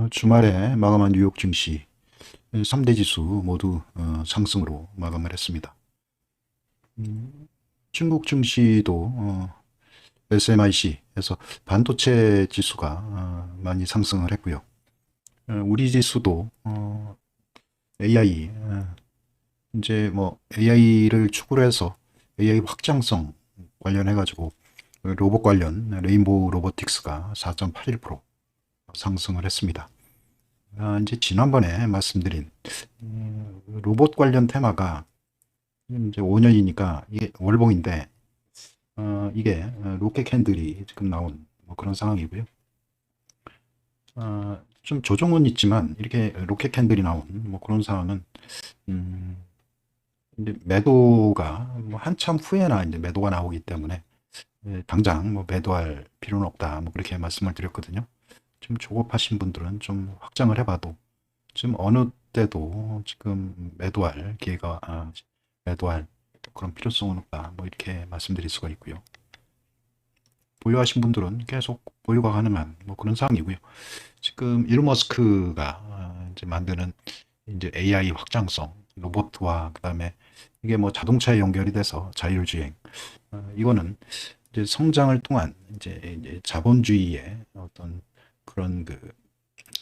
주말에 마감한 뉴욕 증시 3대 지수 모두 상승으로 마감을 했습니다. 중국 증시도 SMIC에서 반도체 지수가 많이 상승을 했고요. 우리 지수도 AI 이제 뭐 AI를 축으로 해서 AI 확장성 관련해 가지고 로봇 관련 레인보우 로보틱스가 4.81% 상승을 했습니다. 이제 지난번에 말씀드린 로봇 관련 테마가 이제 5년이니까 이게 월봉인데 이게 로켓 캔들이 지금 나온 뭐 그런 상황이고요. 좀 조정은 있지만 이렇게 로켓 캔들이 나온 뭐 그런 상황은 이제 매도가 뭐 한참 후에나 이제 매도가 나오기 때문에 당장 뭐 매도할 필요는 없다 뭐 그렇게 말씀을 드렸거든요. 좀 조급하신 분들은 좀 확장을 해봐도 지금 어느 때도 지금 매도할 기회가 매도할 그런 필요성은 없다 뭐 이렇게 말씀드릴 수가 있고요. 보유하신 분들은 계속 보유가 가능한 뭐 그런 상황이고요. 지금 일론 머스크가 이제 만드는 이제 AI 확장성 로봇과 그다음에 이게 뭐 자동차에 연결이 돼서 자율주행 이거는 이제 성장을 통한 이제 자본주의의 어떤 그런 그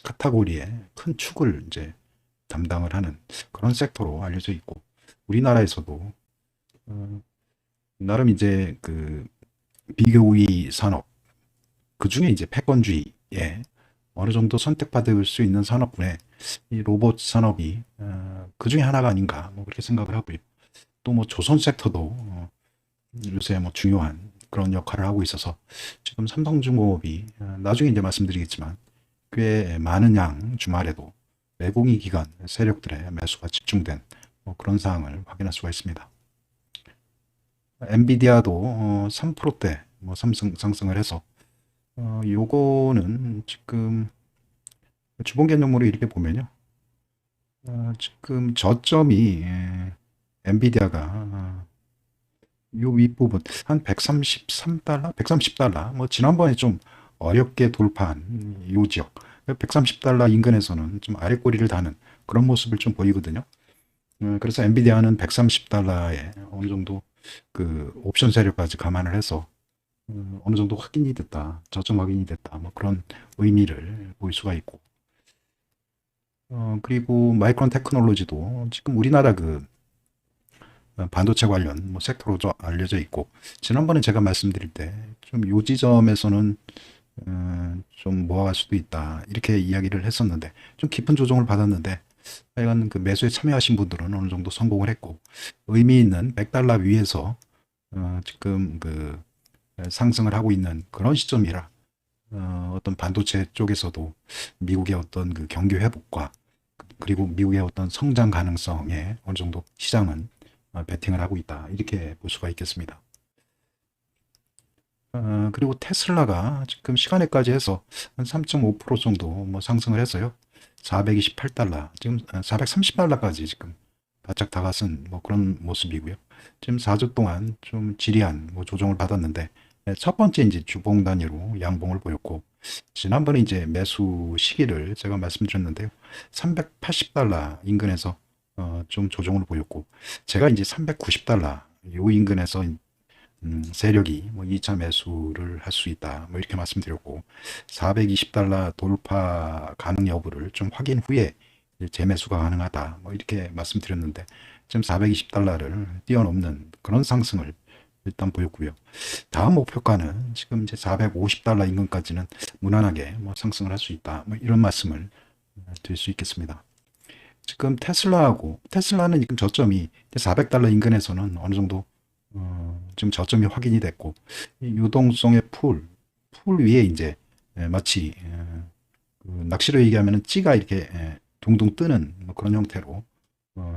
카테고리의 큰 축을 이제 담당을 하는 그런 섹터로 알려져 있고 우리나라에서도 나름 이제 그 비교우위 산업 그 중에 이제 패권주의에 어느 정도 선택받을 수 있는 산업군에 이 로봇 산업이 그 중에 하나가 아닌가 뭐 그렇게 생각을 하고요. 또 뭐 조선 섹터도 요새 뭐 중요한 그런 역할을 하고 있어서 지금 삼성중공업이 나중에 이제 말씀드리겠지만 꽤 많은 양 주말에도 외국인 기관 세력들의 매수가 집중된 뭐 그런 사항을 확인할 수가 있습니다. 엔비디아도 3%대 뭐 상승을 해서 요거는 지금 주봉 개념으로 이렇게 보면요. 지금 저점이 엔비디아가 요 윗부분 한 133달러, 130달러. 뭐 지난번에 좀 어렵게 돌파한 요 지역 130달러 인근에서는 좀 아래 꼬리를 다는 그런 모습을 좀 보이거든요. 그래서 엔비디아는 130달러에 어느 정도 그 옵션 세력까지 감안을 해서 어느 정도 확인이 됐다, 저점 확인이 됐다, 뭐 그런 의미를 볼 수가 있고, 그리고 마이크론 테크놀로지도 지금 우리나라 그 반도체 관련 뭐 섹터로 알려져 있고, 지난번에 제가 말씀드릴 때 좀 요 지점에서는 좀 모아갈 수도 있다 이렇게 이야기를 했었는데 좀 깊은 조정을 받았는데 하여간 그 매수에 참여하신 분들은 어느 정도 성공을 했고 의미 있는 100달러 위에서 지금 그 상승을 하고 있는 그런 시점이라 어떤 반도체 쪽에서도 미국의 어떤 그 경기 회복과 그리고 미국의 어떤 성장 가능성에 어느 정도 시장은 베팅을 하고 있다 이렇게 볼 수가 있겠습니다. 그리고 테슬라가 지금 시간에까지 해서 한 3.5% 정도 뭐 상승을 했어요. 428달러, 지금 430달러까지 지금 바짝 다가선 뭐 그런 모습이고요. 지금 4주 동안 좀 지리한 뭐 조정을 받았는데 첫 번째 이제 주봉 단위로 양봉을 보였고 지난번에 이제 매수 시기를 제가 말씀드렸는데요. 380달러 인근에서 좀 조정을 보였고 제가 이제 390달러 요 인근에서 세력이 뭐 2차 매수를 할 수 있다. 뭐 이렇게 말씀드렸고 420달러 돌파 가능 여부를 좀 확인 후에 재매수가 가능하다. 뭐 이렇게 말씀드렸는데 지금 420달러를 뛰어넘는 그런 상승을 일단 보였고요. 다음 목표가는 지금 이제 450달러 인근까지는 무난하게 뭐 상승을 할 수 있다. 뭐 이런 말씀을 드릴 수 있겠습니다. 지금 테슬라는 지금 저점이 400달러 인근에서는 어느 정도 지금 저점이 확인이 됐고 유동성의 풀 위에 이제 마치 그 낚시로 얘기하면 찌가 이렇게 둥둥 뜨는 뭐 그런 형태로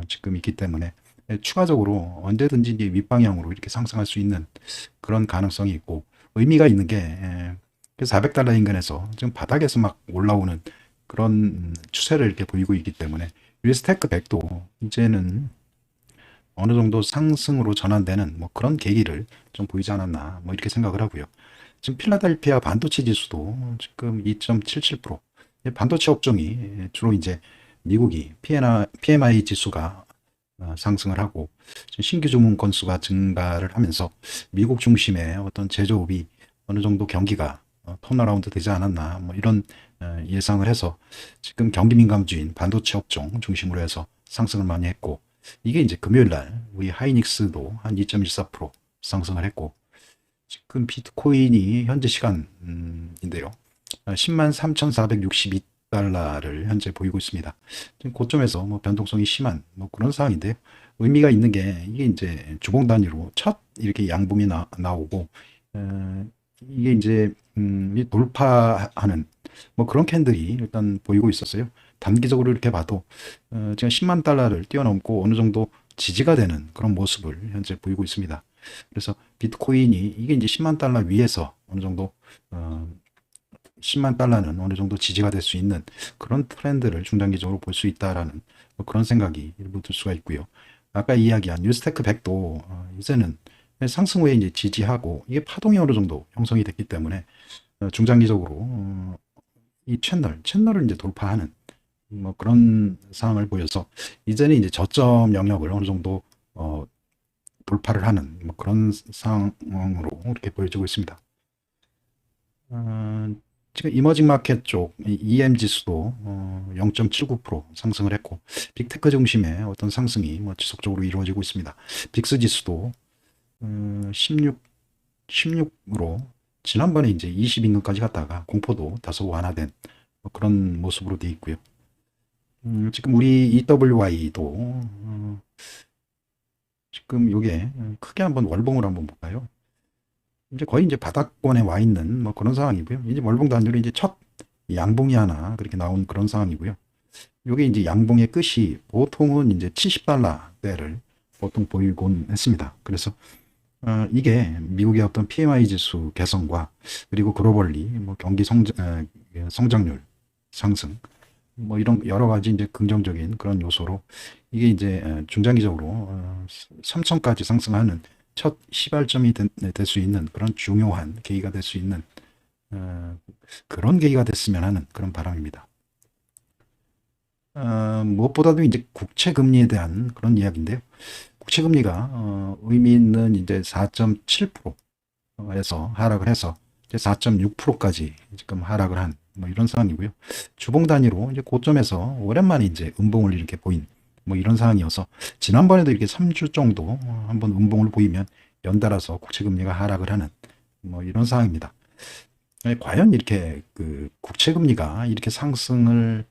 지금 있기 때문에 추가적으로 언제든지 이제 윗방향으로 이렇게 상승할 수 있는 그런 가능성이 있고 의미가 있는 게 400달러 인근에서 지금 바닥에서 막 올라오는 그런 추세를 이렇게 보이고 있기 때문에 US 테크 100도 이제는 어느 정도 상승으로 전환되는 뭐 그런 계기를 좀 보이지 않았나 뭐 이렇게 생각을 하고요. 지금 필라델피아 반도체 지수도 지금 2.77% 반도체 업종이 주로 이제 미국이 PMI 지수가 상승을 하고 신규 주문 건수가 증가를 하면서 미국 중심의 어떤 제조업이 어느 정도 경기가 턴어라운드 되지 않았나 뭐 이런 예상을 해서 지금 경기 민감주인 반도체 업종 중심으로 해서 상승을 많이 했고, 이게 이제 금요일 날 우리 하이닉스도 한 2.14% 상승을 했고, 지금 비트코인이 현재 시간인데요. 10만 3,462달러를 현재 보이고 있습니다. 지금 고점에서 뭐 변동성이 심한 뭐 그런 상황인데요. 의미가 있는 게 이게 이제 주봉 단위로 첫 이렇게 양봉이 나오고, 이게 이제 돌파하는 뭐 그런 캔들이 일단 보이고 있었어요. 단기적으로 이렇게 봐도 지금 10만 달러를 뛰어넘고 어느 정도 지지가 되는 그런 모습을 현재 보이고 있습니다. 그래서 비트코인이 이게 이제 10만 달러 위에서 어느 정도 10만 달러는 어느 정도 지지가 될 수 있는 그런 트렌드를 중장기적으로 볼 수 있다라는 뭐 그런 생각이 일부 들 수가 있고요. 아까 이야기한 뉴스테크 100도 이제는 상승 후에 이제 지지하고 이게 파동이 어느 정도 형성이 됐기 때문에 중장기적으로 이 채널을 이제 돌파하는 뭐 그런 상황을 보여서 이제는 이제 저점 영역을 어느 정도 돌파를 하는 뭐 그런 상황으로 이렇게 보여지고 있습니다. 지금 이머징 마켓 쪽 EM 지수도 0.79% 상승을 했고, 빅테크 중심의 어떤 상승이 뭐 지속적으로 이루어지고 있습니다. 빅스 지수도 16으로 지난번에 이제 20인근까지 갔다가 공포도 다소 완화된 뭐 그런 모습으로 되어 있고요. 지금 우리 EWY도 지금 요게 크게 한번 월봉을 한번 볼까요? 이제 거의 이제 바닥권에 와 있는 뭐 그런 상황이고요. 이제 월봉 단위로 이제 첫 양봉이 하나 그렇게 나온 그런 상황이고요. 요게 이제 양봉의 끝이 보통은 이제 70달러대를 보통 보이곤 했습니다. 그래서 이게 미국의 어떤 PMI 지수 개선과 그리고 글로벌리 뭐 경기 성장률 상승 뭐 이런 여러 가지 이제 긍정적인 그런 요소로 이게 이제 중장기적으로 3천까지 상승하는 첫 시발점이 될 수 있는 그런 중요한 계기가 될 수 있는 그런 계기가 됐으면 하는 그런 바람입니다. 무엇보다도 이제 국채 금리에 대한 그런 이야기인데요. 국채 금리가 의미 있는 이제 4.7%에서 하락을 해서 이제 4.6%까지 지금 하락을 한 뭐 이런 상황이고요. 주봉 단위로 이제 고점에서 오랜만에 이제 음봉을 이렇게 보인 뭐 이런 상황이어서 지난번에도 이렇게 3주 정도 한번 음봉을 보이면 연달아서 국채 금리가 하락을 하는 뭐 이런 상황입니다. 과연 이렇게 그 국채 금리가 이렇게 상승을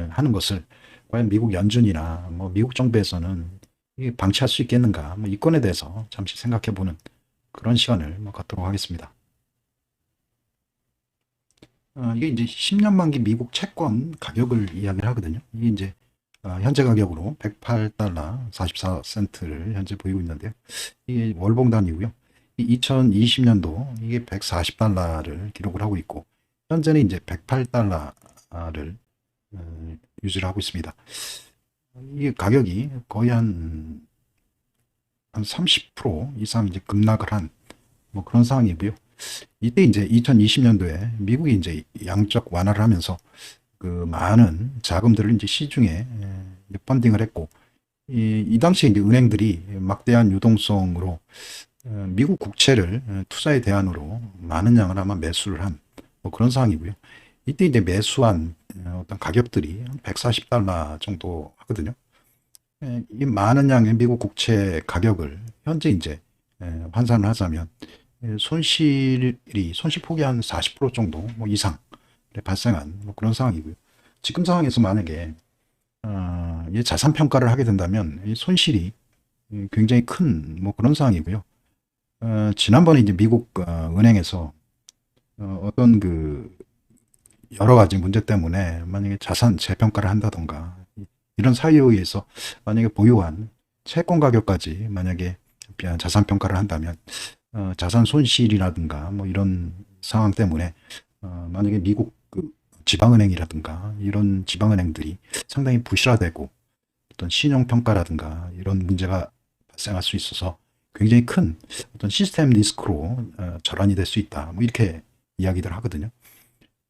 하는 것을 과연 미국 연준이나 뭐 미국 정부에서는 방치할 수 있겠는가? 뭐 이 건에 대해서 잠시 생각해보는 그런 시간을 뭐 갖도록 하겠습니다. 이게 이제 10년 만기 미국 채권 가격을 이야기를 하거든요. 이게 이제 현재 가격으로 108달러 44센트를 현재 보이고 있는데요. 이게 월봉 단위고요. 2020년도 이게 140달러를 기록을 하고 있고, 현재는 이제 108달러를 유지를 하고 있습니다. 이게 가격이 거의 한 30% 이상 이제 급락을 한 뭐 그런 상황이고요. 이때 이제 2020년도에 미국이 이제 양적 완화를 하면서 그 많은 자금들을 이제 시중에 펀딩을 했고, 이 당시에 이제 은행들이 막대한 유동성으로 미국 국채를 투자의 대안으로 많은 양을 아마 매수를 한 뭐 그런 상황이고요. 이때 이제 매수한 어떤 가격들이 140달러 정도 하거든요. 이 많은 양의 미국 국채 가격을 현재 이제 환산을 하자면 손실 폭이 한 40% 정도 뭐 이상 발생한 뭐 그런 상황이고요. 지금 상황에서 만약에 이 자산 평가를 하게 된다면 이 손실이 굉장히 큰 뭐 그런 상황이고요. 지난번에 이제 미국 은행에서 어떤 그 여러 가지 문제 때문에 만약에 자산 재평가를 한다던가 이런 사유에 의해서 만약에 보유한 채권 가격까지 만약에 자산 평가를 한다면 자산 손실이라든가 뭐 이런 상황 때문에 만약에 미국 그 지방은행이라든가 이런 지방은행들이 상당히 부실화되고 어떤 신용평가라든가 이런 문제가 발생할 수 있어서 굉장히 큰 어떤 시스템 리스크로 전환이 될 수 있다. 뭐 이렇게 이야기들 하거든요.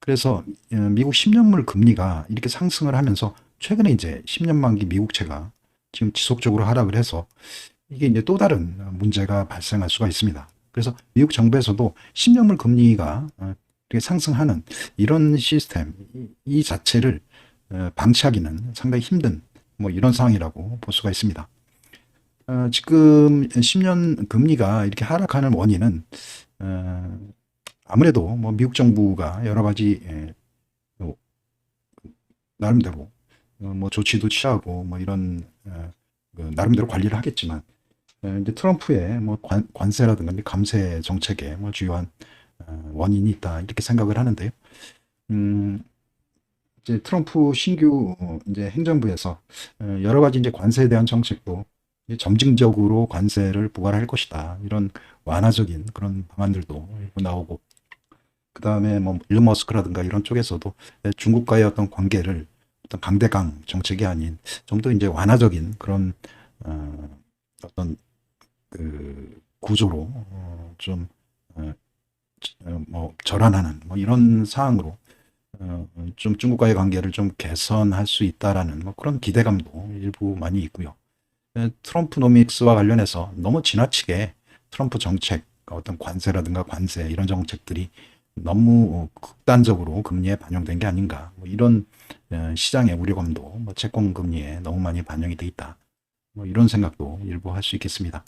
그래서 미국 10년물 금리가 이렇게 상승을 하면서 최근에 이제 10년 만기 미국채가 지금 지속적으로 하락을 해서 이게 이제 또 다른 문제가 발생할 수가 있습니다. 그래서 미국 정부에서도 10년물 금리가 이렇게 상승하는 이런 시스템 이 자체를 방치하기는 상당히 힘든 뭐 이런 상황이라고 볼 수가 있습니다. 지금 10년 금리가 이렇게 하락하는 원인은 아무래도 뭐 미국 정부가 여러 가지 뭐 나름대로 뭐 조치도 취하고 뭐 이런 그 나름대로 관리를 하겠지만 이제 트럼프의 뭐 관세라든가 감세 정책에 뭐 주요한 원인이 있다 이렇게 생각을 하는데요. 음, 이제 트럼프 신규 이제 행정부에서 여러 가지 이제 관세에 대한 정책도 이제 점진적으로 관세를 부과할 것이다 이런 완화적인 그런 방안들도 나오고 그 다음에 뭐 일론 머스크라든가 이런 쪽에서도 중국과의 어떤 관계를 어떤 강대강 정책이 아닌 좀 더 이제 완화적인 그런 어떤 그 구조로 좀 뭐 절안하는 뭐 이런 사항으로 좀 중국과의 관계를 좀 개선할 수 있다라는 뭐 그런 기대감도 일부 많이 있고요. 트럼프노믹스와 관련해서 너무 지나치게 트럼프 정책, 어떤 관세라든가 관세 이런 정책들이 너무 극단적으로 금리에 반영된 게 아닌가. 뭐 이런 시장의 우려감도 뭐 채권 금리에 너무 많이 반영이 돼 있다. 뭐 이런 생각도 일부 할 수 있겠습니다.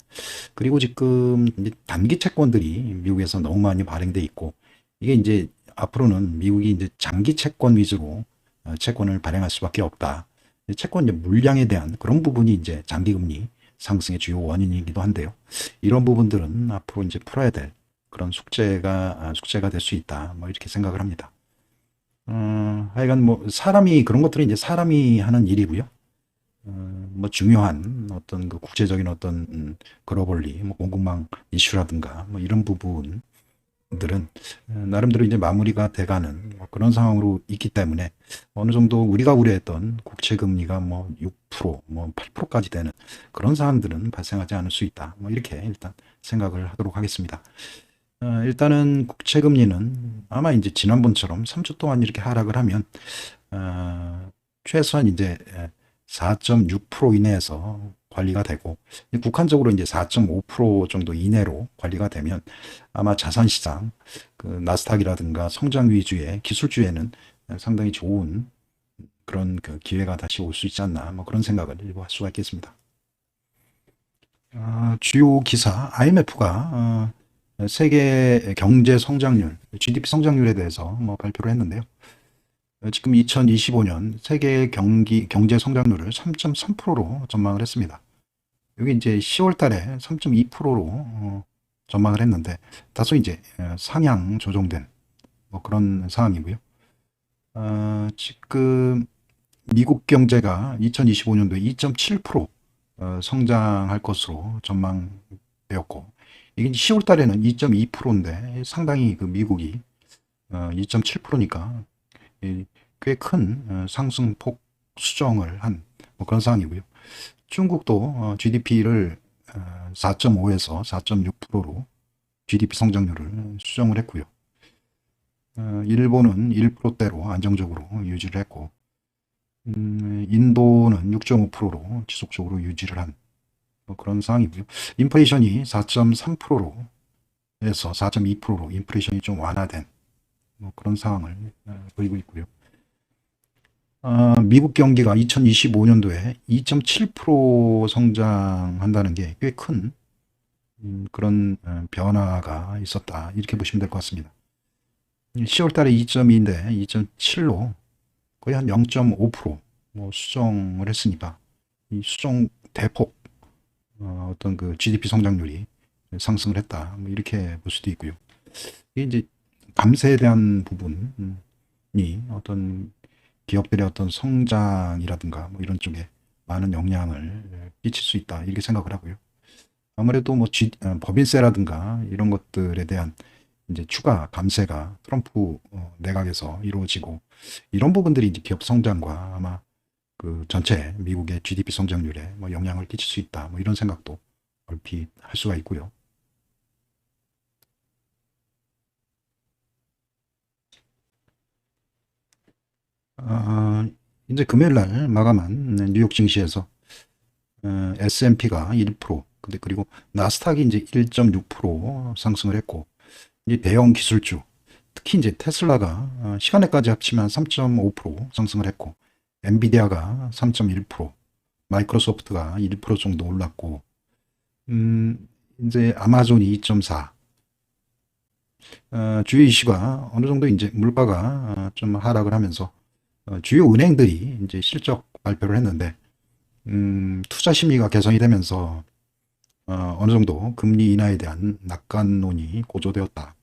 그리고 지금 단기 채권들이 미국에서 너무 많이 발행돼 있고 이게 이제 앞으로는 미국이 이제 장기 채권 위주로 채권을 발행할 수밖에 없다. 채권 이제 물량에 대한 그런 부분이 이제 장기 금리 상승의 주요 원인이기도 한데요. 이런 부분들은 앞으로 이제 풀어야 될 그런 숙제가 될 수 있다. 뭐 이렇게 생각을 합니다. 하여간 뭐 사람이 그런 것들은 이제 사람이 하는 일이고요. 뭐 중요한 어떤 그 국제적인 어떤 글로벌리 뭐 공급망 이슈라든가 뭐 이런 부분들은 나름대로 이제 마무리가 돼가는 뭐 그런 상황으로 있기 때문에 어느 정도 우리가 우려했던 국채 금리가 뭐 6%뭐 8%까지 되는 그런 사안들은 발생하지 않을 수 있다. 뭐 이렇게 일단 생각을 하도록 하겠습니다. 일단은 국채 금리는 아마 이제 지난번처럼 3주 동안 이렇게 하락을 하면 최소한 이제 4.6% 이내에서 관리가 되고 국한적으로 이제 4.5% 정도 이내로 관리가 되면 아마 자산시장 그 나스닥이라든가 성장 위주의 기술주에는 상당히 좋은 그런 그 기회가 다시 올 수 있지 않나 뭐 그런 생각을 일부 할 수가 있겠습니다. 주요 기사 IMF가 세계 경제 성장률 GDP 성장률에 대해서 뭐 발표를 했는데요. 지금 2025년 세계 경제 성장률을 3.3%로 전망을 했습니다. 여기 이제 10월 달에 3.2%로 전망을 했는데 다소 이제 상향 조정된 뭐 그런 상황이고요. 지금 미국 경제가 2025년도에 2.7% 성장할 것으로 전망되었고 이게 10월 달에는 2.2%인데 상당히 그 미국이 2.7%니까 꽤 큰 상승폭 수정을 한 뭐 그런 상황이고요. 중국도 GDP를 4.5에서 4.6%로 GDP 성장률을 수정을 했고요. 일본은 1%대로 안정적으로 유지를 했고 인도는 6.5%로 지속적으로 유지를 한 뭐 그런 상황이고요. 인플레이션이 4.3%로 에서 4.2%로 인플레이션이 좀 완화된 뭐 그런 상황을 보이고 있고요. 미국 경기가 2025년도에 2.7% 성장한다는 게 꽤 큰 그런 변화가 있었다. 이렇게 보시면 될 것 같습니다. 10월 달에 2.2인데 2.7로 거의 한 0.5%뭐 수정을 했으니까 이 수정 대폭 어떤 그 GDP 성장률이 상승을 했다. 뭐 이렇게 볼 수도 있고요. 이게 이제 감세에 대한 부분이 어떤 기업들의 어떤 성장이라든가 뭐 이런 쪽에 많은 영향을 끼칠 수 있다 이렇게 생각을 하고요. 아무래도 뭐 법인세라든가 이런 것들에 대한 이제 추가 감세가 트럼프 내각에서 이루어지고 이런 부분들이 이제 기업 성장과 아마 그 전체 미국의 GDP 성장률에 뭐 영향을 끼칠 수 있다 뭐 이런 생각도 얼핏 할 수가 있고요. 이제 금요일 날 마감한 뉴욕 증시에서 S&P가 1%, 근데 그리고 나스닥이 이제 1.6% 상승을 했고, 이제 대형 기술주, 특히 이제 테슬라가 시간에까지 합치면 3.5% 상승을 했고, 엔비디아가 3.1%, 마이크로소프트가 1% 정도 올랐고, 이제 아마존이 2.4, 주요 이슈가 어느 정도 이제 물가가 좀 하락을 하면서 주요 은행들이 이제 실적 발표를 했는데, 투자 심리가 개선이 되면서 어느 정도 금리 인하에 대한 낙관론이 고조되었다.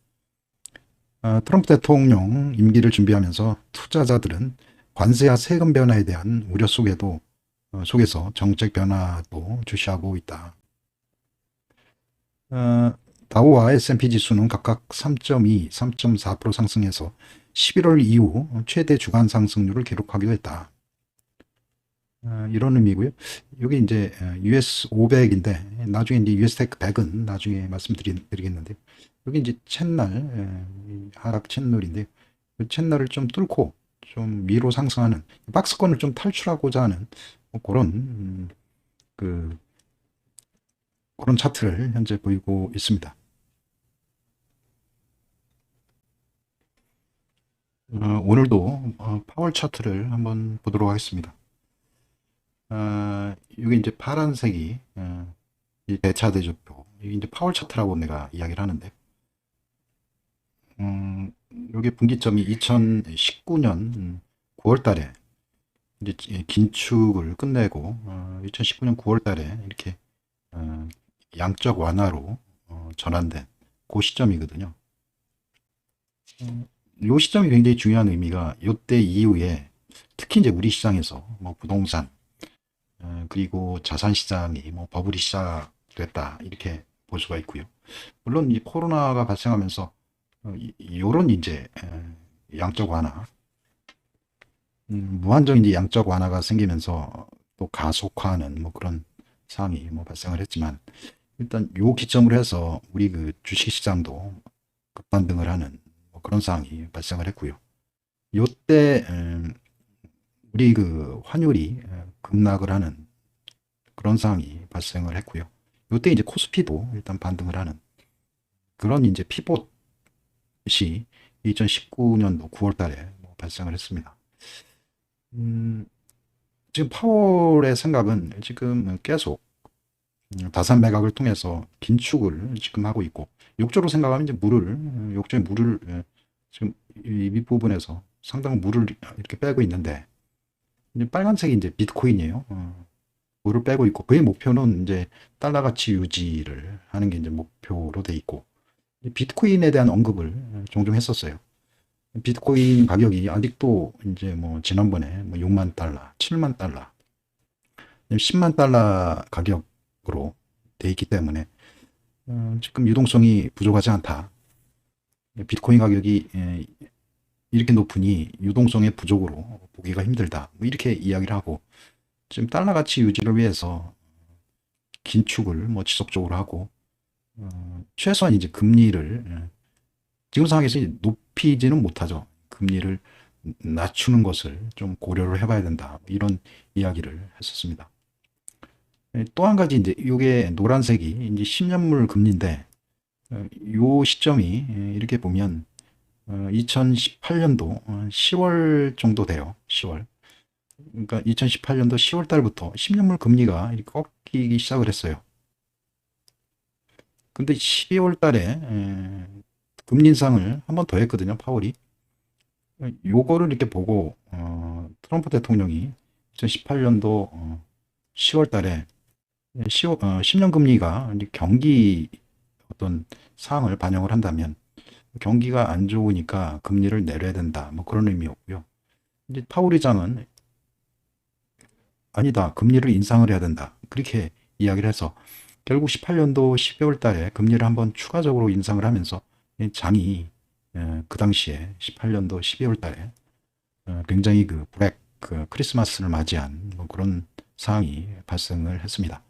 트럼프 대통령 임기를 준비하면서 투자자들은 관세와 세금 변화에 대한 우려 속에서 정책 변화도 주시하고 있다. 다우와 S&P 지수는 각각 3.2, 3.4% 상승해서 11월 이후 최대 주간 상승률을 기록하기도 했다. 이런 의미고요. 여기 이제 US 500인데 나중에 이제 US 테크 100은 나중에 말씀드리겠는데, 여기 이제 채널 하락 채널인데, 그 채널을 좀 뚫고 좀 위로 상승하는 박스권을 좀 탈출하고자 하는 뭐 그런 차트를 현재 보이고 있습니다. 오늘도 파월 차트를 한번 보도록 하겠습니다. 이게 이제 파란색이 이 대차대조표, 이게 이제 파월 차트라고 내가 이야기를 하는데, 요게 분기점이 2019년 9월 달에 이제 긴축을 끝내고 2019년 9월 달에 이렇게 양적 완화로 전환된 그 시점이거든요. 요 시점이 굉장히 중요한 의미가, 요때 이후에 특히 이제 우리 시장에서 뭐 부동산 그리고 자산 시장이 뭐 버블이 시작됐다, 이렇게 볼 수가 있고요. 물론 이 코로나가 발생하면서 요런 이제 양적 완화, 무한정 이제 양적 완화가 생기면서 또 가속화하는 뭐 그런 상황이 뭐 발생을 했지만, 일단 요 기점으로 해서 우리 그 주식 시장도 급반등을 하는 뭐 그런 상황이 발생을 했고요. 요때 우리 그 환율이 급락을 하는 그런 상황이 발생을 했고요. 요때 이제 코스피도 일단 반등을 하는 그런 이제 피봇이 2019년도 9월 달에 뭐 발생을 했습니다. 지금 파월의 생각은 지금 계속 다산 매각을 통해서 긴축을 지금 하고 있고, 욕조로 생각하면 이제 욕조에 물을 지금 이 밑부분에서 상당 물을 이렇게 빼고 있는데, 이제 빨간색이 이제 비트코인이에요. 물을 빼고 있고, 그의 목표는 이제 달러 가치 유지를 하는 게 이제 목표로 돼 있고, 비트코인에 대한 언급을 종종 했었어요. 비트코인 가격이 아직도 이제 뭐 지난번에 뭐 6만 달러, 7만 달러, 10만 달러 가격으로 돼 있기 때문에 지금 유동성이 부족하지 않다. 비트코인 가격이 이렇게 높으니 유동성의 부족으로 보기가 힘들다, 뭐 이렇게 이야기를 하고, 지금 달러 가치 유지를 위해서 긴축을 뭐 지속적으로 하고, 최소한 이제 금리를 지금 상황에서 높이지는 못하죠. 금리를 낮추는 것을 좀 고려를 해봐야 된다, 이런 이야기를 했었습니다. 또 한 가지 이제 이게 노란색이 이제 10년물 금리인데, 요 시점이 이렇게 보면 2018년도 10월 정도 돼요. 10월. 그러니까 2018년도 10월 달부터 10년물 금리가 이렇게 꺾이기 시작을 했어요. 근데 12월 달에 금리 인상을 한 번 더 했거든요, 파월이. 요거를 이렇게 보고 트럼프 대통령이 2018년도 10월 달에 10년 금리가 경기 어떤 사항을 반영을 한다면 경기가 안 좋으니까 금리를 내려야 된다, 뭐 그런 의미였고요. 이제 파월 의장은 아니다, 금리를 인상을 해야 된다, 그렇게 이야기를 해서 결국 18년도 12월 달에 금리를 한번 추가적으로 인상을 하면서 장이 그 당시에 18년도 12월 달에 굉장히 그 크리스마스를 맞이한 뭐 그런 상황이 발생을 했습니다.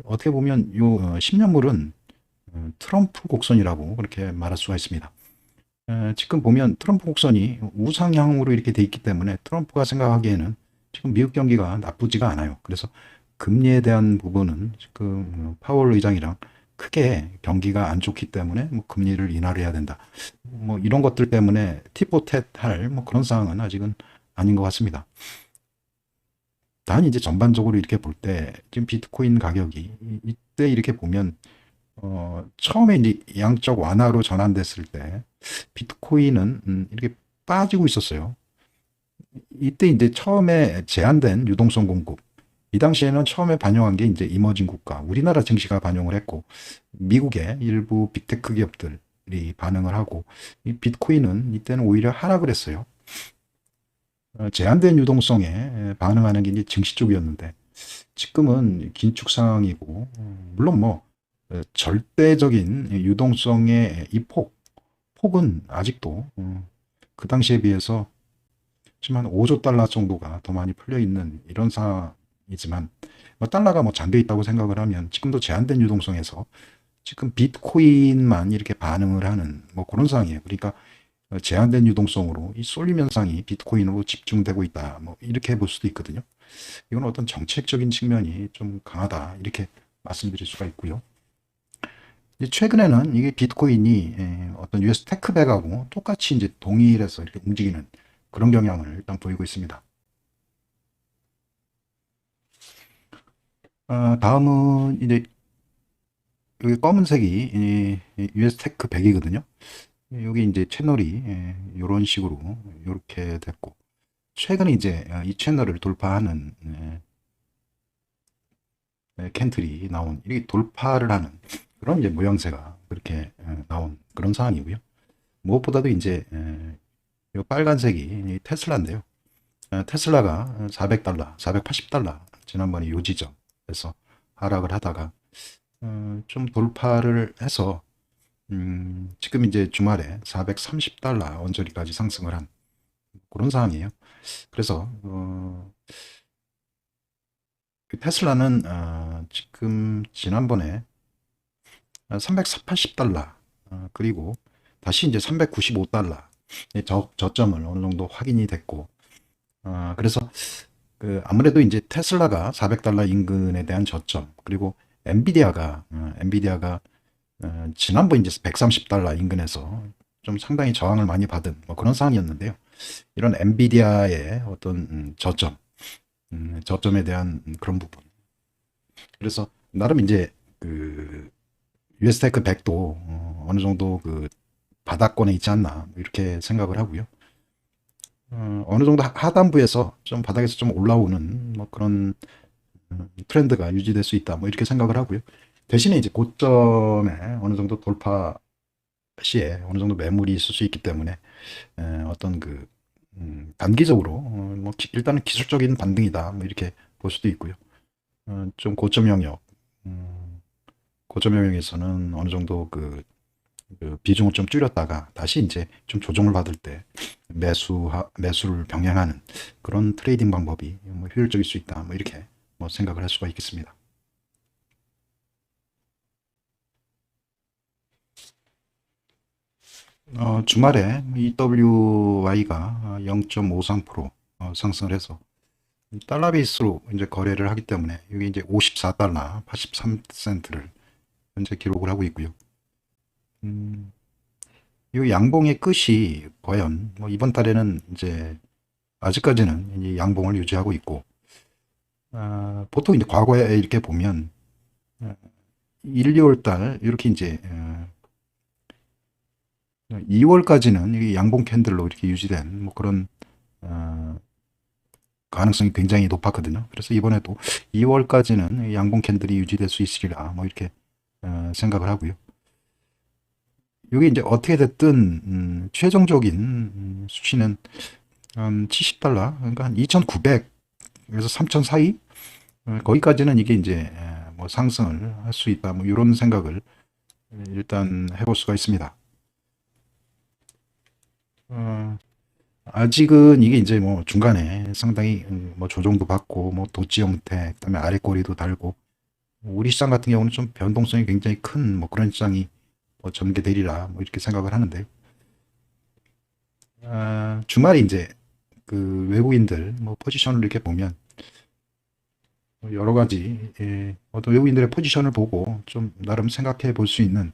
어떻게 보면 요 10년물은 트럼프 곡선이라고 그렇게 말할 수가 있습니다. 지금 보면 트럼프 곡선이 우상향으로 이렇게 돼 있기 때문에 트럼프가 생각하기에는 지금 미국 경기가 나쁘지가 않아요. 그래서 금리에 대한 부분은 지금 파월 의장이랑 크게 경기가 안 좋기 때문에 뭐 금리를 인하를 해야 된다. 뭐 이런 것들 때문에 tit-for-tat 할 뭐 그런 상황은 아직은 아닌 것 같습니다. 단 이제 전반적으로 이렇게 볼 때 지금 비트코인 가격이 이때 이렇게 보면 처음에 이제 양적 완화로 전환됐을 때 비트코인은 이렇게 빠지고 있었어요. 이때 이제 처음에 제한된 유동성 공급. 이 당시에는 처음에 반영한 게 이제 이머징 국가, 우리나라 증시가 반영을 했고, 미국의 일부 빅테크 기업들이 반응을 하고, 이 비트코인은 이때는 오히려 하락을 했어요. 제한된 유동성에 반응하는 게 이제 증시 쪽이었는데, 지금은 긴축 상황이고, 물론 뭐, 절대적인 유동성의 이 폭은 아직도 그 당시에 비해서 지금 한 5조 달러 정도가 더 많이 풀려 있는 이런 상황이지만 뭐 달러가 뭐 잠겨 있다고 생각을 하면 지금도 제한된 유동성에서 지금 비트코인만 이렇게 반응을 하는 뭐 그런 상황이에요. 그러니까 제한된 유동성으로 이 쏠림 현상이 비트코인으로 집중되고 있다. 뭐 이렇게 볼 수도 있거든요. 이건 어떤 정책적인 측면이 좀 강하다. 이렇게 말씀드릴 수가 있고요. 최근에는 이게 비트코인이 어떤 US 테크백하고 똑같이 이제 동일해서 이렇게 움직이는 그런 경향을 일단 보이고 있습니다. 다음은 이제 여기 검은색이 US 테크 100이거든요. 여기 이제 채널이 이런 식으로 이렇게 됐고 최근에 이제 이 채널을 돌파하는 캔틀이 나온 이렇게 돌파를 하는 그런 이제 모양새가 그렇게 나온 그런 상황이고요. 무엇보다도 이제 이 빨간색이 테슬라인데요. 테슬라가 400달러, 480달러 지난번에 요 지점에서 하락을 하다가 좀 돌파를 해서 지금 이제 주말에 430달러 언저리까지 상승을 한 그런 상황이에요. 그래서 그 테슬라는 지금 지난번에 380달러 그리고 다시 이제 395달러 저점을 어느 정도 확인이 됐고 그래서 그 아무래도 이제 테슬라가 400달러 인근에 대한 저점 그리고 엔비디아가 지난번 이제 130달러 인근에서 좀 상당히 저항을 많이 받은 뭐 그런 상황이었는데요. 이런 엔비디아의 어떤 저점에 대한 그런 부분. 그래서 나름 이제 그 US테크 100도 어느 정도 그 바닥권에 있지 않나 뭐 이렇게 생각을 하고요. 어느 정도 하단부에서 좀 바닥에서 좀 올라오는 뭐 그런 트렌드가 유지될 수 있다 뭐 이렇게 생각을 하고요. 대신에 이제 고점에 어느 정도 돌파 시에 어느 정도 매물이 있을 수 있기 때문에 어떤 그 단기적으로 뭐 일단은 기술적인 반등이다 뭐 이렇게 볼 수도 있고요. 좀 고점 영역 고점 영역에서는 어느 정도 그 비중을 좀 줄였다가 다시 이제 좀 조정을 받을 때 매수를 병행하는 그런 트레이딩 방법이 뭐 효율적일 수 있다 뭐 이렇게 뭐 생각을 할 수가 있겠습니다. 주말에 EWY가 0.53% 상승을 해서 달러 베이스로 이제 거래를 하기 때문에 여기 이제 54달러 83센트를 현재 기록을 하고 있고요. 이 양봉의 끝이 과연 뭐 이번 달에는 이제 아직까지는 이제 양봉을 유지하고 있고 보통 이제 과거에 이렇게 보면 1, 2월 달 이렇게 이제 2월까지는 이 양봉 캔들로 이렇게 유지된 뭐 그런 가능성이 굉장히 높았거든요. 그래서 이번에도 2월까지는 양봉 캔들이 유지될 수 있으리라 뭐 이렇게 생각을 하고요. 이게 이제 어떻게 됐든 최종적인 수치는 한 70달러 그러니까 한 2,900에서 3,000 사이 거기까지는 이게 이제 뭐 상승을 할 수 있다 뭐 이런 생각을 일단 해볼 수가 있습니다. 아직은 이게 이제 뭐 중간에 상당히 뭐 조정도 받고 뭐 도치 형태 그다음에 아래 꼬리도 달고 우리 시장 같은 경우는 좀 변동성이 굉장히 큰 뭐 그런 시장이 뭐 전개되리라 뭐 이렇게 생각을 하는데 주말에 이제 그 외국인들 뭐 포지션을 이렇게 보면 여러 가지 어떤 외국인들의 포지션을 보고 좀 나름 생각해 볼 수 있는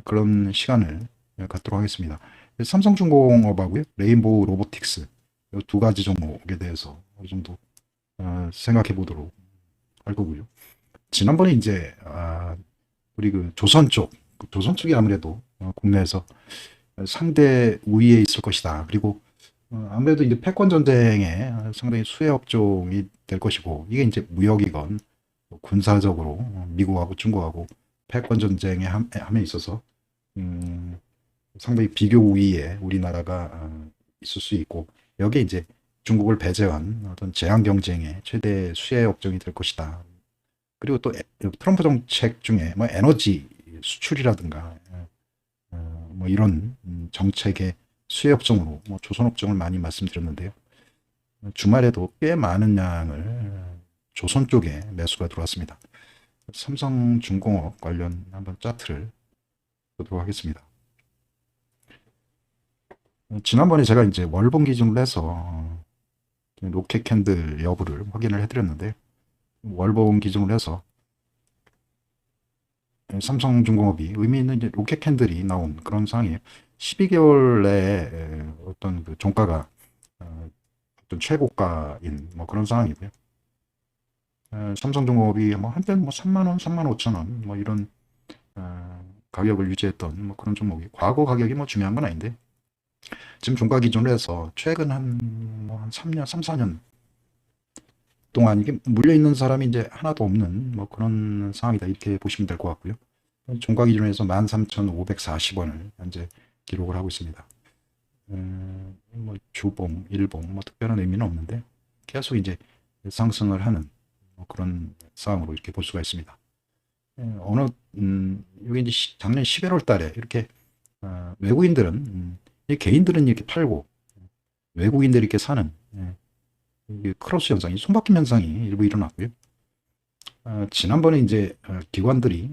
그런 시간을 갖도록 하겠습니다. 삼성중공업하고요, 레인보우 로보틱스 이 두 가지 종목에 대해서 어느 정도 생각해 보도록 할 거고요. 지난번에 이제 우리 그 조선 쪽이 아무래도 국내에서 상대 우위에 있을 것이다. 그리고 아무래도 이제 패권 전쟁에 상당히 수혜 업종이 될 것이고, 이게 이제 무역이건 군사적으로 미국하고 중국하고 패권 전쟁에 함에 있어서 상당히 비교 우위에 우리나라가 있을 수 있고, 여기에 이제 중국을 배제한 어떤 제한 경쟁의 최대 수혜 업종이 될 것이다. 그리고 또 트럼프 정책 중에 뭐 에너지 수출이라든가 뭐 이런 정책의 수혜 업종으로 뭐 조선 업종을 많이 말씀드렸는데요. 주말에도 꽤 많은 양을 조선 쪽에 매수가 들어왔습니다. 삼성중공업 관련 한번 차트를 보도록 하겠습니다. 지난번에 제가 이제 월봉 기준으로 해서 로켓 캔들 여부를 확인을 해드렸는데, 월봉 기준으로 해서 삼성중공업이 의미 있는 이제 로켓 캔들이 나온 그런 상황이에요. 12개월 내에 어떤 그 종가가 어떤 최고가인 뭐 그런 상황이고요. 삼성중공업이 뭐 한때는 뭐 3만 원, 3만 5천 원 뭐 이런 가격을 유지했던 뭐 그런 종목이, 과거 가격이 뭐 중요한 건 아닌데 지금 종가 기준으로 해서 최근 한 3년, 3, 4년 동안 이게 물려 있는 사람이 이제 하나도 없는 뭐 그런 상황이다, 이렇게 보시면 될 것 같고요. 종가 기준으로 해서 13,540원을 현재 기록을 하고 있습니다. 뭐 주봉, 일봉 뭐 특별한 의미는 없는데 계속 이제 상승을 하는 뭐 그런 상황으로 이렇게 볼 수가 있습니다. 여기 이제 작년 11월 달에 이렇게 외국인들은 이 개인들은 이렇게 팔고 외국인들이 이렇게 사는 이게 크로스 현상이, 손바뀜 현상이 일부 일어났고요. 지난번에 이제 기관들이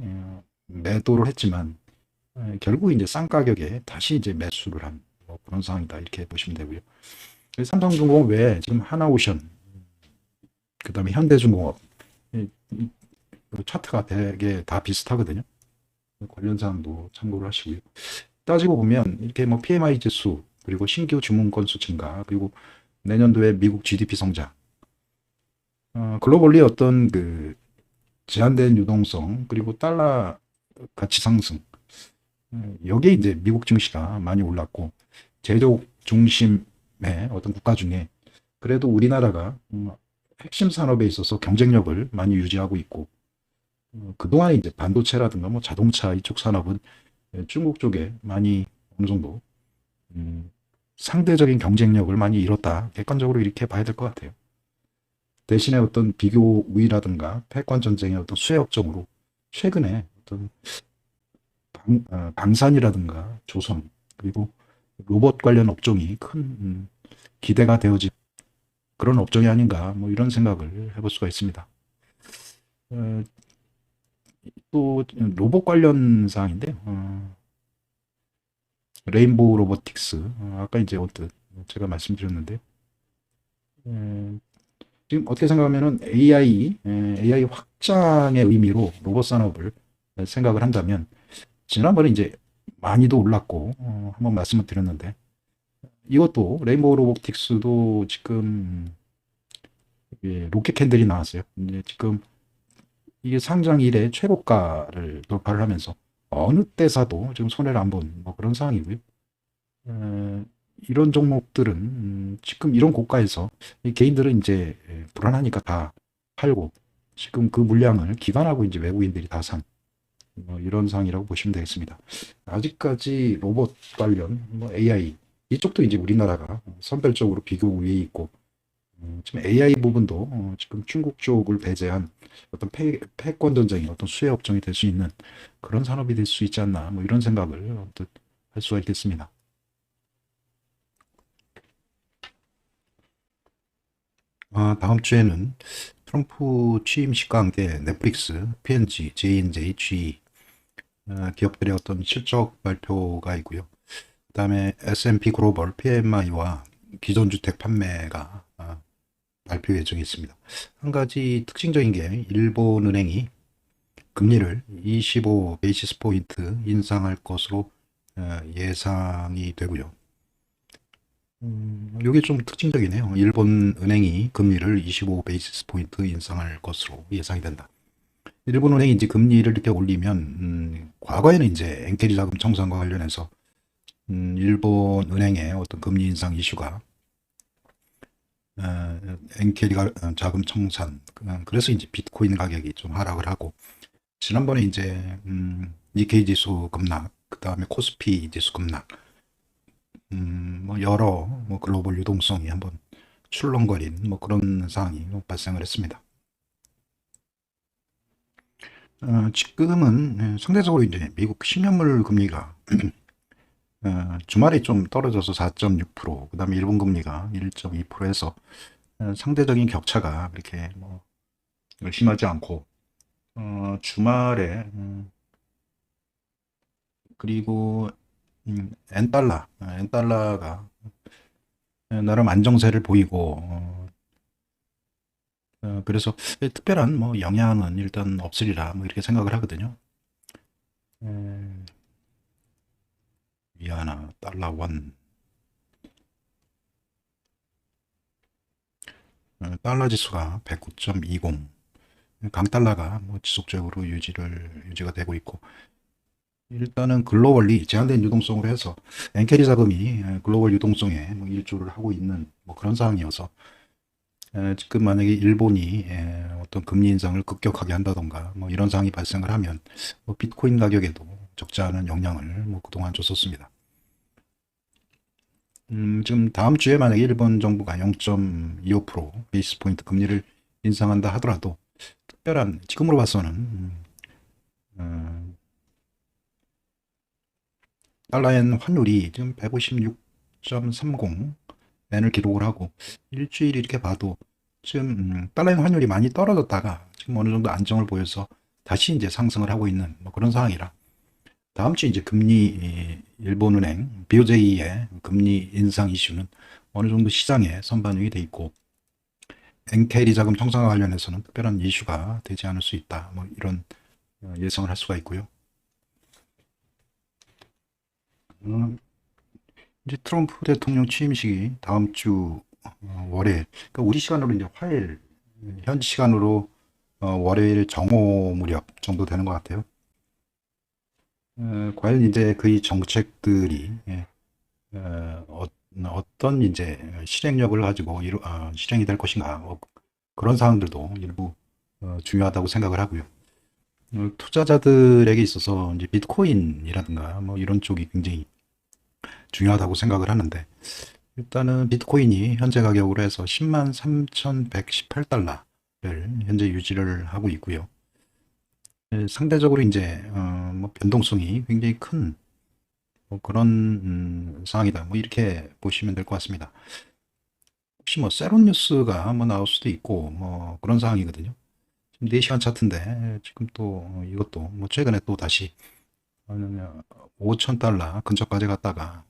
매도를 했지만 결국 이제 싼 가격에 다시 이제 매수를 한 뭐 그런 상황이다, 이렇게 보시면 되고요. 삼성중공업 외에 지금 하나오션, 그다음에 현대중공업 차트가 되게 다 비슷하거든요. 관련 사항도 참고를 하시고요. 따지고 보면 이렇게 뭐 PMI 지수, 그리고 신규 주문 건수 증가, 그리고 내년도에 미국 GDP 성장, 글로벌리 어떤 그 제한된 유동성, 그리고 달러 가치 상승, 여기에 이제 미국 증시가 많이 올랐고, 제조업 중심의 어떤 국가 중에 그래도 우리나라가 핵심 산업에 있어서 경쟁력을 많이 유지하고 있고, 그동안에 이제 반도체라든가 뭐 자동차 이쪽 산업은 중국 쪽에 많이 어느 정도 상대적인 경쟁력을 많이 잃었다, 객관적으로 이렇게 봐야 될 것 같아요. 대신에 어떤 비교 우위라든가 패권 전쟁의 어떤 수혜 업종으로 최근에 어떤 방산이라든가 조선, 그리고 로봇 관련 업종이 큰 기대가 되어진 그런 업종이 아닌가, 뭐 이런 생각을 해볼 수가 있습니다. 또 로봇 관련 사항인데요. 레인보우 로보틱스, 아까 이제 어떤 제가 말씀드렸는데, 지금 어떻게 생각하면은 AI 확장의 의미로 로봇 산업을 생각을 한다면, 지난번에 이제 많이도 올랐고 한번 말씀을 드렸는데, 이것도 레인보우 로보틱스도 지금 로켓 캔들이 나왔어요. 이제 지금 이게 상장 이래 최고가를 돌파를 하면서 어느 때사도 지금 손해를 안 본 뭐 그런 상황이고요. 이런 종목들은 지금 이런 고가에서 이 개인들은 이제 불안하니까 다 팔고, 지금 그 물량을 기관하고 이제 외국인들이 다 산 뭐 이런 상황이라고 보시면 되겠습니다. 아직까지 로봇 관련 뭐 AI 이쪽도 이제 우리나라가 선별적으로 비교 우위에 있고, 지금 AI 부분도 지금 중국 쪽을 배제한 어떤 패권 전쟁이 어떤 수혜 업종이 될 수 있는 그런 산업이 될 수 있지 않나, 뭐 이런 생각을 언뜻 할 수가 있겠습니다. 다음 주에는 트럼프 취임식과 함께 넷플릭스, P&G, J&J, GE 기업들의 어떤 실적 발표가 있고요. 그다음에 S&P 글로벌 PMI와 기존 주택 판매가 발표 예정이 있습니다. 한 가지 특징적인 게 일본은행이 금리를 25 베이시스 포인트 인상할 것으로 예상이 되고요. 이게 좀 특징적이네요. 일본 은행이 금리를 25 베이시스 포인트 인상할 것으로 예상이 된다. 일본 은행이 이제 금리를 이렇게 올리면 과거에는 이제 엔케리 자금 청산과 관련해서 일본 은행의 어떤 금리 인상 이슈가 엔케리가 자금 청산, 그래서 이제 비트코인 가격이 좀 하락을 하고, 지난번에 이제 니케이 지수 급락, 그 다음에 코스피 지수 급락, 뭐 여러 뭐 글로벌 유동성이 한번 출렁거린 뭐 그런 상황이 발생을 했습니다. 지금은 상대적으로 이제 미국 10년물 금리가 주말에 좀 떨어져서 4.6%, 그 다음에 일본 금리가 1.2%에서 상대적인 격차가 그렇게 뭐 심하지 않고, 주말에 그리고 엔달러가 나름 안정세를 보이고, 그래서 특별한 뭐 영향은 일단 없으리라 뭐 이렇게 생각을 하거든요. 위안화, 달러 원, 달러 지수가 109.20, 강달러가 뭐 지속적으로 유지가 되고 있고, 일단은 글로벌리 제한된 유동성으로 해서 엔캐리 자금이 글로벌 유동성에 뭐 일조를 하고 있는 뭐 그런 상황이어서, 지금 만약에 일본이 어떤 금리 인상을 급격하게 한다던가 뭐 이런 상황이 발생을 하면 뭐 비트코인 가격에도 적지 않은 영향을 뭐 그동안 줬었습니다. 지금 다음 주에 만약에 일본 정부가 0.25% 베이스 포인트 금리를 인상한다 하더라도 특별한, 지금으로 봐서는 달러엔 환율이 지금 156.30 엔을 기록을 하고, 일주일 이렇게 봐도 지금 달러엔 환율이 많이 떨어졌다가 지금 어느 정도 안정을 보여서 다시 이제 상승을 하고 있는 뭐 그런 상황이라, 다음 주 이제 금리, 일본은행 BOJ의 금리 인상 이슈는 어느 정도 시장에 선반영이 돼 있고, 엔캐리 자금 청산과 관련해서는 특별한 이슈가 되지 않을 수 있다, 뭐 이런 예상을 할 수가 있고요. 이제 트럼프 대통령 취임식이 다음 주 월요일, 그러니까 우리 시간으로 이제 화요일, 현지 시간으로 월요일 정오 무렵 정도 되는 것 같아요. 과연 이제 그의 정책들이 어떤 이제 실행력을 가지고 실행이 될 것인가, 뭐 그런 사항들도 일부 중요하다고 생각을 하고요. 투자자들에게 있어서 이제 비트코인이라든가 뭐 이런 쪽이 굉장히 중요하다고 생각을 하는데, 일단은 비트코인이 현재 가격으로 해서 10만 3,118달러를 현재 유지를 하고 있고요. 상대적으로 이제 뭐 변동성이 굉장히 큰 뭐 그런 상황이다, 뭐 이렇게 보시면 될 것 같습니다. 혹시 뭐 세론 뉴스가 뭐 나올 수도 있고 뭐 그런 상황이거든요. 지금 4시간 차트인데 지금 또 이것도 뭐 최근에 또 다시 5,000달러 근처까지 갔다가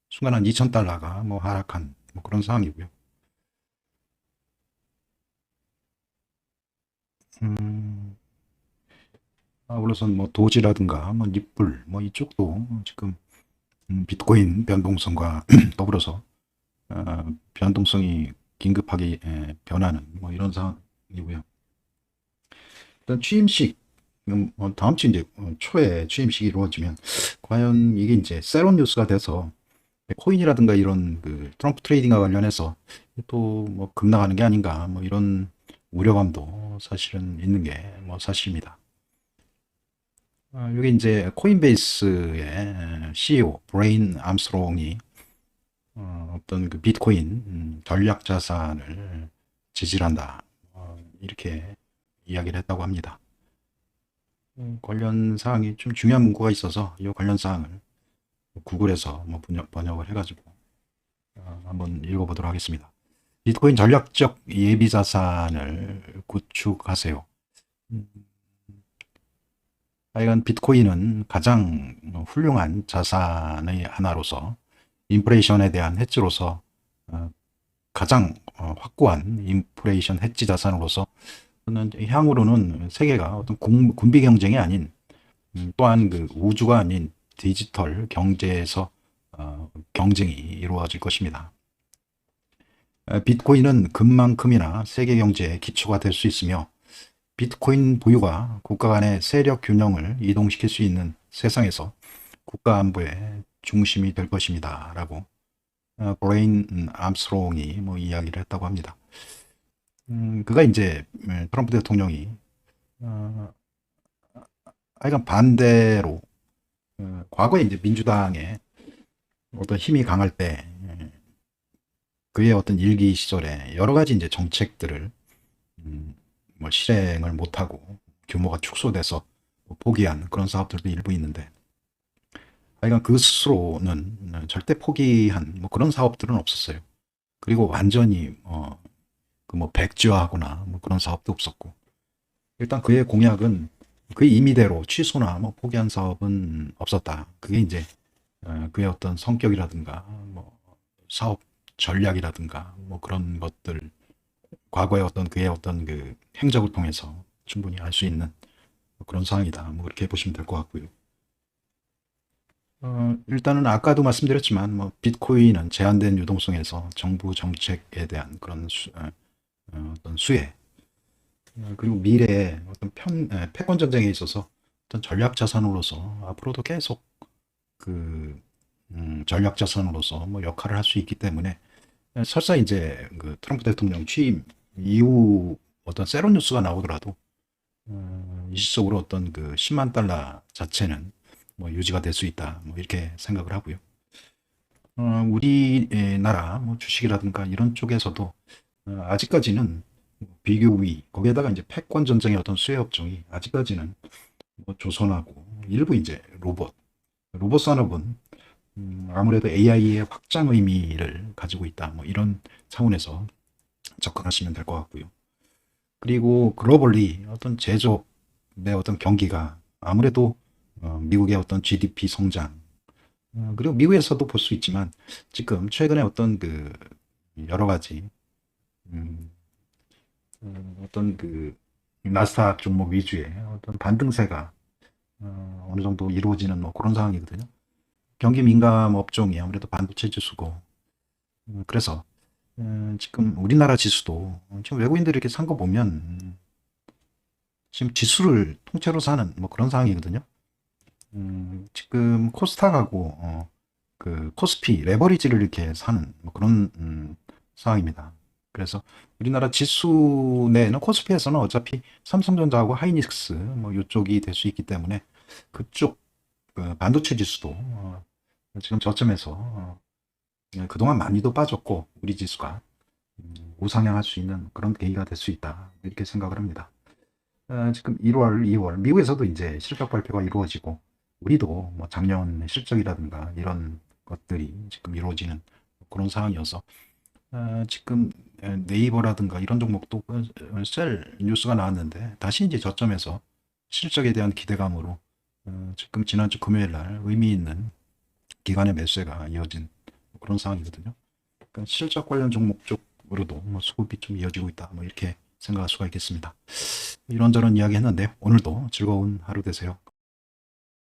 순간 한 2,000달러가 뭐 하락한 뭐 그런 상황이고요. 음, 물론 뭐 도지라든가 뭐 리플 뭐 이쪽도 지금 비트코인 변동성과 더불어서 변동성이 긴급하게 변하는 뭐 이런 상황이고요. 일단 취임식, 다음 주 이제 초에 취임식이 이루어지면 과연 이게 이제 세론 뉴스가 돼서 코인이라든가 이런 그 트럼프 트레이딩과 관련해서 또 뭐 급락하는 게 아닌가 뭐 이런 우려감도 사실은 있는 게 뭐 사실입니다. 이게 이제 코인베이스의 CEO 브레인 암스트롱이 어떤 그 비트코인 전략 자산을 지지한다, 이렇게 이야기를 했다고 합니다. 관련 사항이 좀 중요한 문구가 있어서 이 관련 사항을 구글에서 뭐 번역을 해가지고 한번 읽어보도록 하겠습니다. 비트코인 전략적 예비 자산을 구축하세요. 하여간 비트코인은 가장 훌륭한 자산의 하나로서 인플레이션에 대한 헤지로서 어, 가장 확고한 인플레이션 해지 자산으로서 저는 향후로는 세계가 어떤 군비 경쟁이 아닌 또한 그 우주가 아닌 디지털 경제에서 경쟁이 이루어질 것입니다. 비트코인은 금만큼이나 세계 경제의 기초가 될 수 있으며 비트코인 보유가 국가 간의 세력 균형을 이동시킬 수 있는 세상에서 국가 안보의 중심이 될 것입니다. 라고 브레인 암스트롱이 뭐 이야기를 했다고 합니다. 그가 이제 트럼프 대통령이 하여간 반대로 과거에 이제 민주당의 어떤 힘이 강할 때 그의 어떤 일기 시절에 여러 가지 이제 정책들을 뭐 실행을 못하고 규모가 축소돼서 뭐 포기한 그런 사업들도 일부 있는데 하여간 그 스스로는 절대 포기한 뭐 그런 사업들은 없었어요. 그리고 완전히 그 뭐 백지화하거나 뭐 그런 사업도 없었고 일단 그의 공약은 그 임의대로 취소나 뭐 포기한 사업은 없었다. 그게 이제 그의 어떤 성격이라든가 뭐 사업 전략이라든가 뭐 그런 것들 과거의 어떤 그의 어떤 그 행적을 통해서 충분히 알 수 있는 그런 상황이다. 뭐 그렇게 보시면 될 것 같고요. 일단은 아까도 말씀드렸지만 뭐 비트코인은 제한된 유동성에서 정부 정책에 대한 그런 어떤 수혜 그리고 미래에 어떤 패권 전쟁에 있어서 어떤 전략 자산으로서 앞으로도 계속 그 전략 자산으로서 뭐 역할을 할 수 있기 때문에 설사 이제 그 트럼프 대통령 취임 이후 어떤 세론 뉴스가 나오더라도 일시적으로 어떤 그 10만 달러 자체는 뭐 유지가 될 수 있다. 뭐 이렇게 생각을 하고요. 우리나라 뭐 주식이라든가 이런 쪽에서도 아직까지는 비교 위 거기에다가 이제 패권 전쟁의 어떤 수혜 업종이 아직까지는 뭐 조선하고 일부 이제 로봇 산업은 아무래도 AI의 확장 의미를 가지고 있다. 뭐 이런 차원에서 접근하시면 될 것 같고요. 그리고 글로벌리 어떤 제조업의 어떤 경기가 아무래도 미국의 어떤 GDP 성장 그리고 미국에서도 볼 수 있지만 지금 최근에 어떤 그 여러 가지 음, 어떤 그 나스닥 종목 위주의 어떤 반등세가 어느 정도 이루어지는 뭐 그런 상황이거든요. 경기 민감 업종이 아무래도 반도체 지수고 그래서 지금 우리나라 지수도 지금 외국인들이 이렇게 산 거 보면 지금 지수를 통째로 사는 뭐 그런 상황이거든요. 지금 코스닥하고 그 코스피 레버리지를 이렇게 사는 뭐 그런 상황입니다. 그래서 우리나라 지수 내에는 코스피에서는 어차피 삼성전자하고 하이닉스 뭐 이쪽이 될 수 있기 때문에 그쪽 반도체 지수도 지금 저점에서 그동안 많이도 빠졌고 우리 지수가 우상향할 수 있는 그런 계기가 될 수 있다 이렇게 생각을 합니다. 지금 1월, 2월 미국에서도 이제 실적 발표가 이루어지고 우리도 뭐 작년 실적이라든가 이런 것들이 지금 이루어지는 그런 상황이어서 지금 네이버라든가 이런 종목도 셀 뉴스가 나왔는데 다시 이제 저점에서 실적에 대한 기대감으로 지금 지난주 금요일 날 의미 있는 기간의 매수가 이어진 그런 상황이거든요. 그러니까 실적 관련 종목 쪽으로도 뭐 수급이 좀 이어지고 있다. 뭐 이렇게 생각할 수가 있겠습니다. 이런저런 이야기 했는데 오늘도 즐거운 하루 되세요.